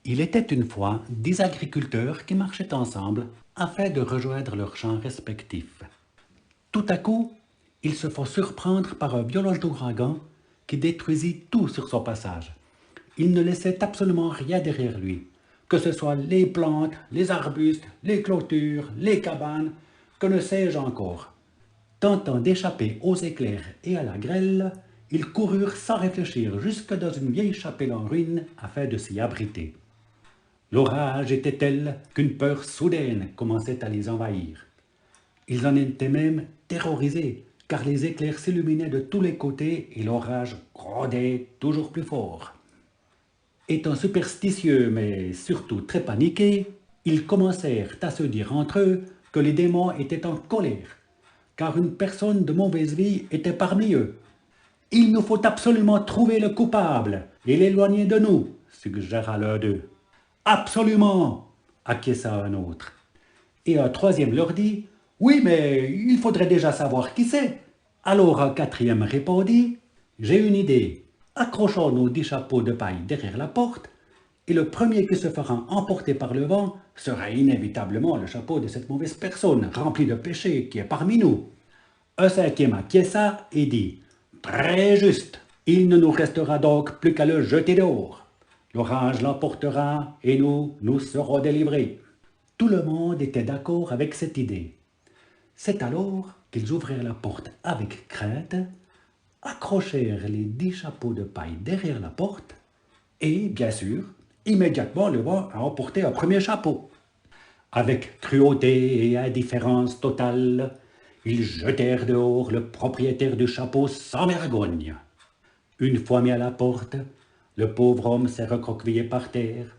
Il était une fois 10 agriculteurs qui marchaient ensemble afin de rejoindre leurs champs respectifs. Tout à coup, ils se font surprendre par un violent ouragan qui détruisit tout sur son passage. Il ne laissait absolument rien derrière lui, que ce soit les plantes, les arbustes, les clôtures, les cabanes, que ne sais-je encore. Tentant d'échapper aux éclairs et à la grêle, ils coururent sans réfléchir jusque dans une vieille chapelle en ruine afin de s'y abriter. L'orage était tel qu'une peur soudaine commençait à les envahir. Ils en étaient même terrorisés, car les éclairs s'illuminaient de tous les côtés et l'orage grondait toujours plus fort. Étant superstitieux, mais surtout très paniqués, ils commencèrent à se dire entre eux que les démons étaient en colère, car une personne de mauvaise vie était parmi eux. « Il nous faut absolument trouver le coupable et l'éloigner de nous », suggéra l'un d'eux. « Absolument !» acquiesça un autre. Et un troisième leur dit « Oui, mais il faudrait déjà savoir qui c'est. » Alors un quatrième répondit « J'ai une idée. Accrochons nos 10 chapeaux de paille derrière la porte, et le premier qui se fera emporter par le vent sera inévitablement le chapeau de cette mauvaise personne, remplie de péché, qui est parmi nous. » Un cinquième acquiesça et dit « Très juste. Il ne nous restera donc plus qu'à le jeter dehors. L'orage l'emportera et nous serons délivrés. » Tout le monde était d'accord avec cette idée. C'est alors qu'ils ouvrirent la porte avec crainte, accrochèrent les 10 chapeaux de paille derrière la porte et, bien sûr, immédiatement le vent a emporté un premier chapeau. Avec cruauté et indifférence totale, ils jetèrent dehors le propriétaire du chapeau sans vergogne. Une fois mis à la porte, le pauvre homme s'est recroquevillé par terre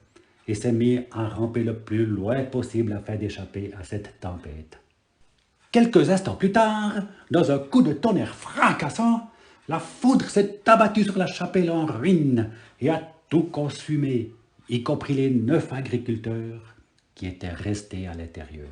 et s'est mis à ramper le plus loin possible afin d'échapper à cette tempête. Quelques instants plus tard, dans un coup de tonnerre fracassant, la foudre s'est abattue sur la chapelle en ruine et a tout consumé, y compris les 9 agriculteurs qui étaient restés à l'intérieur.